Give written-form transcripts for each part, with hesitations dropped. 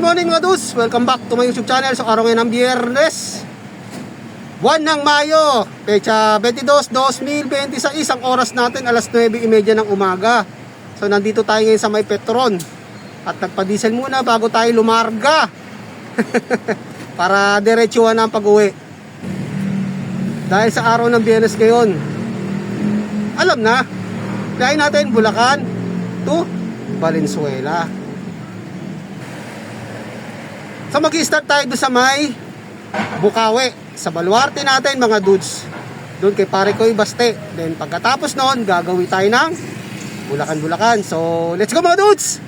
good morning mga dudes. Welcome back to my YouTube channel. So araw ngayon ng Biyernes, buwan ng Mayo, pecha 22, 2026. Ang oras natin alas 9:30 ng umaga. So nandito tayo ngayon sa may Petron. At nagpa-diesel muna bago tayo lumarga para diretsuhan na ang pag-uwi. Dahil sa araw ng Biyernes ngayon, alam na, dahil natin Bulacan to Valenzuela. So mag-i-start tayo doon sa may Bukawi, sa baluarte natin mga dudes, doon kay pare ko Baste. Then pagkatapos noon, gagawin tayo ng Bulacan. So let's go mga dudes!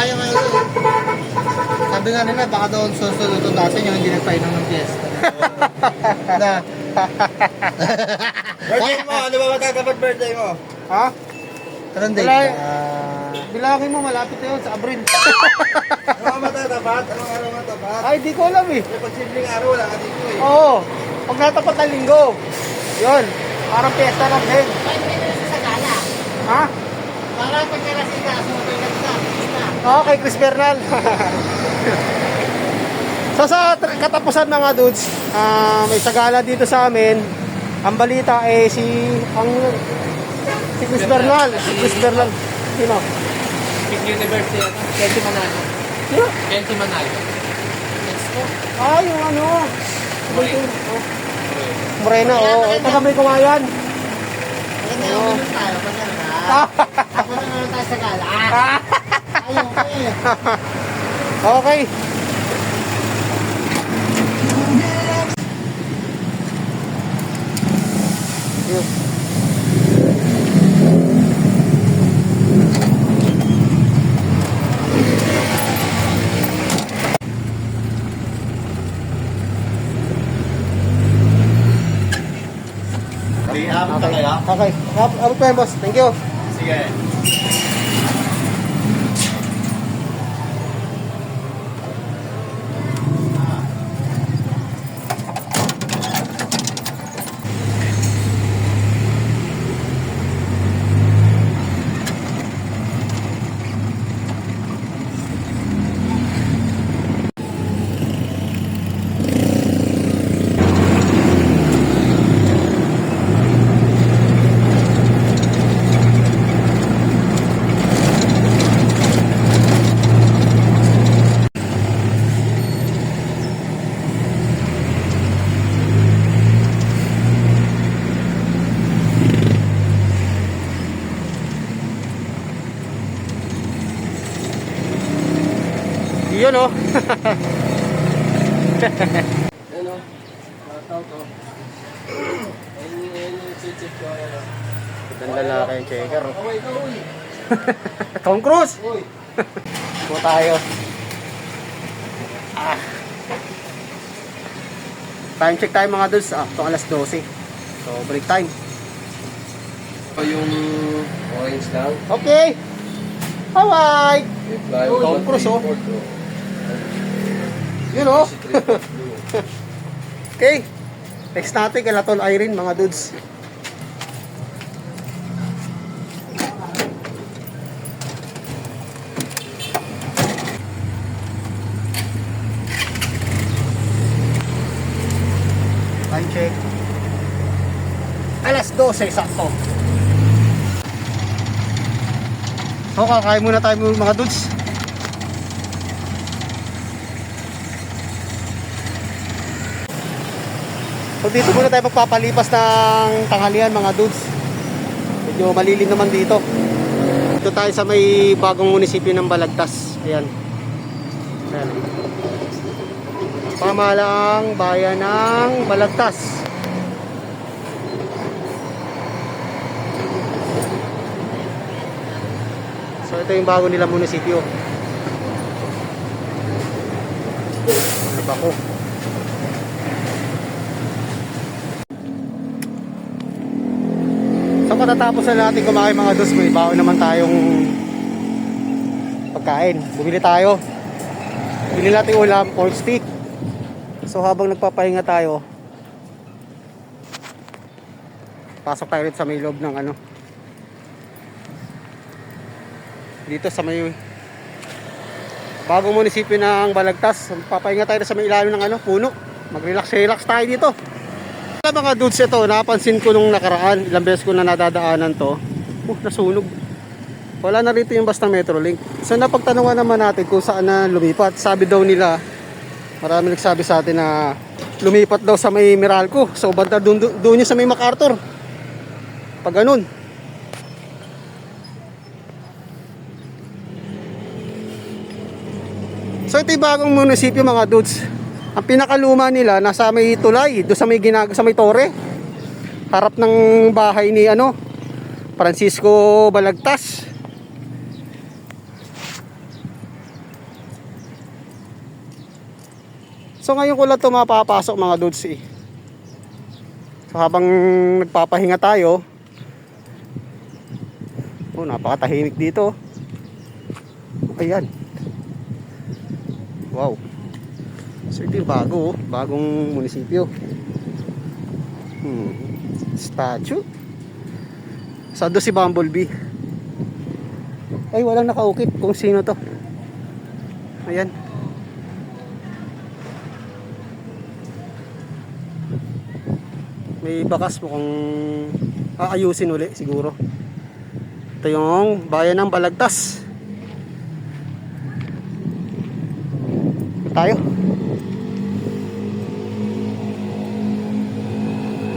Kaya ngayon, sabi nga nila, baka doon susunod natin yung hindi nagpainom ng fiesta. Na. Birthday mo, ano ba matatapat birthday mo? Ha? Anong date? Wala, bilangin mo, malapit na yun sa Abril. Ano ba matatapat? Anong araw matapat? Ay, di ko alam eh. May pagsimling araw, wala ka dito eh. Oo, pag natapat ng linggo, yun, parang piyesta lang din. Sa gala. Ha? Para pagkalasing ka, sumabay ka sa pista. Oo, kay Chris Bernal. So So sa katapusan mga dudes, may sagala dito sa amin. Ang balita si Chris Bernal. Si Chris Bernal. Sino? Big University ano? Kelty Manalo. Sino? Kelty Manalo. Yung ano. Morena, taga may kawayan. Maganda yung minun tayo. Maganda na. Ako na naman tayo sa gala. Ayaw ko eh. Okay. Di, abot na kayo? Okay. Abot pa yan, boss. Thank you. Sige. Yun oh. Ano? Tao to. Ayun yung chichip ko. Ganda lalaki yung checker. Away ka, uy. Tom Cruise. Uy. Po tayo. Time check tayo mga dudes. Itong alas 12. So break time. Yung orange lang. Okay. Alright. Tom Cruise oh. Yun oh. Okay. Next natin kay Latol Irene mga dudes. Time check. Alas 12 sakto. So kakain muna tayo mga dudes. So dito muna tayo magpapalipas ng tanghalian mga dudes. Medyo malilim naman dito. Dito tayo sa may bagong munisipyo ng Balagtas. Ayan. Ayan. Pamahalaang bayan ng Balagtas. So ito yung bago nila munisipyo. Ano ba ko? So matatapos na natin kumain mga dos, may baon naman tayong pagkain. Bumili tayo. Bili natin ulam, pork stick. So habang nagpapahinga tayo, pasok tayo rin sa may loob ng ano, dito sa may bagong munisipyo ng Balagtas. Magpapahinga tayo sa may ilalim ng ano, puno. Mag-relax tayo dito. Mga dudes, ito napansin ko nung nakaraan, ilang beses ko na nadadaanan to, nasunog. Wala na rito yung basta Metrolink. So napagtanungan naman natin kung saan na lumipat. Sabi daw nila, marami nagsabi sa atin na lumipat daw sa may Meralco. So banda doon yung sa may MacArthur. Pag ganun. So ito yung bagong munisipyo mga dudes. Ang pinakaluma nila nasa may tulay, do sa may sa may tore. Harap ng bahay ni ano, Francisco Balagtas. So ngayon ko lang ito mapapasok mga dudes eh. So habang nagpapahinga tayo, napakatahimik dito. Ayan. Wow. So ito yung bago, bagong munisipyo. Statue. Sado si Bumblebee. Ay, walang nakaukit kung sino to. Ayan. May bakas mukhang aayusin uli siguro. Ito yung bayan ng Balagtas. Tayo.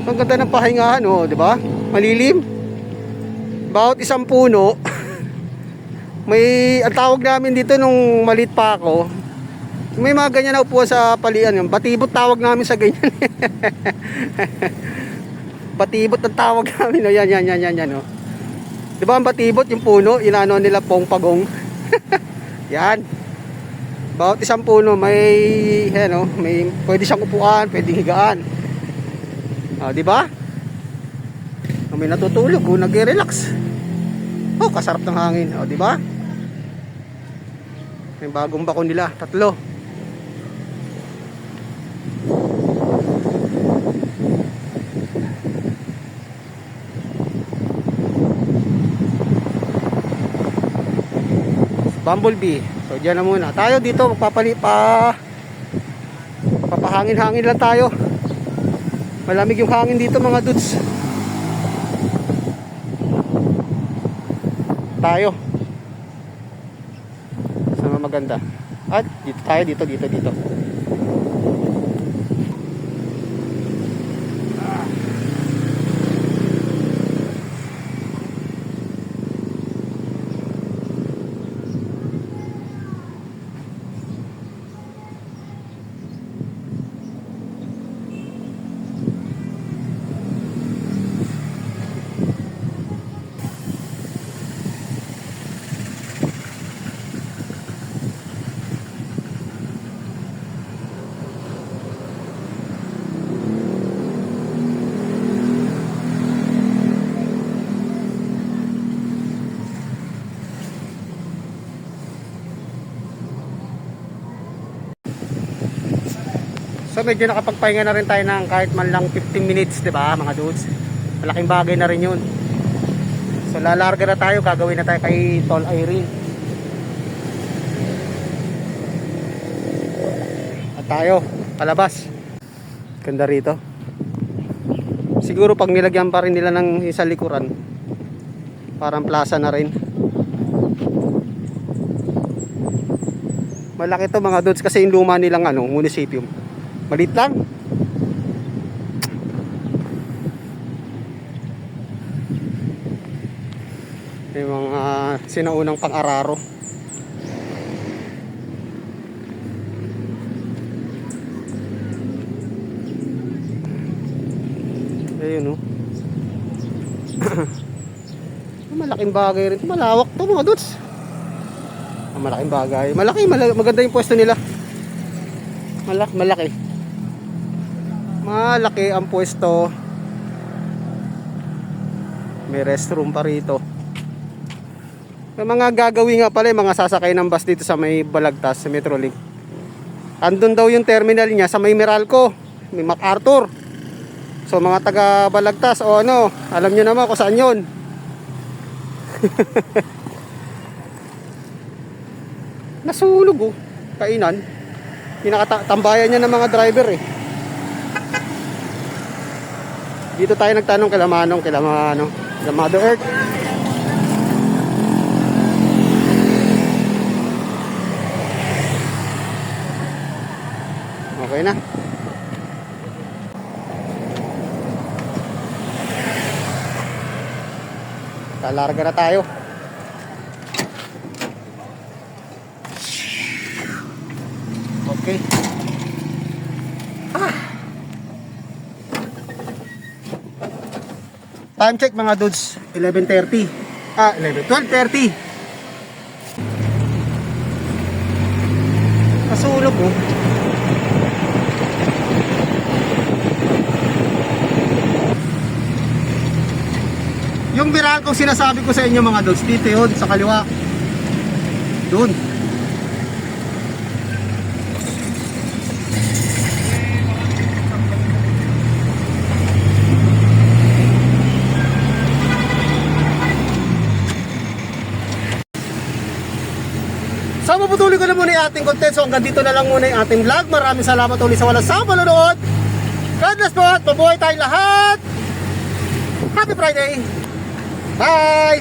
Ang ganda ng pahingahan, oh, di ba? Malilim. Bawat isang puno, may ang tawag namin dito nung malit pa ako. May mga ganyan na upuan sa palian, yung batibot tawag namin sa ganyan. Batibot ang tawag namin, oh. Yan, oh. Di ba ang batibot, yung puno, inano nila pong pagong. Yan. Bawat isang puno may ano, may pwede siyang upuan, pwedeng higaan. Ah, di ba? May natutulog, nagre-relax. Oh, kasarap ng hangin, oh, di ba? May bagong bako nila, 3. Bumblebee. So diyan na muna. Tayo dito papahangin-hangin lang tayo. Malamig yung hangin dito mga dudes. Tayo. Sama maganda. At dito tayo dito. So medyo nakapagpahinga na rin tayo ng kahit man lang 15 minutes, 'di ba, mga dudes? Malaking bagay na rin 'yun. So lalarga na tayo, gagawin na tayo kay Tol Irene. At tayo, palabas. Ganda rito. Siguro pag nilagyan pa rin nila ng isa likuran, parang plaza na rin. Malaki to mga dudes kasi yung luma nilang munisipyo. Malit lang. Yung mga sinaunang pang-araro. Ayun, oh. Malaking bagay rin. Malawak to mga dudes. Malaking bagay. Maganda yung pwesto nila. Malaki. Malaki ang pwesto. May restroom pa rito. May mga gagawin nga pala, mga sasakay ng bus dito sa may Balagtas, sa Metrolink. Andun daw yung terminal niya sa may Meralco, may MacArthur. So mga taga Balagtas o alam nyo naman kung saan yun. Nasunog, oh. Kainan. Pinakatambayan niya ng mga driver eh. Dito tayo nagtanong kila Mother Earth. Okay na. Talarga na tayo. Okay. Time check mga dudes, 11:30. 12:30. Kasulog, oh. Yung viral kong sinasabi ko sa inyo mga dudes, dito yun, sa kaliwa. Doon. So maputuloy ko na muna yung ating content. So hanggang dito na lang muna yung ating vlog. Maraming salamat ulit sa walang sawang panonood. God bless po at mabuhay tayong lahat. Happy Friday. Bye.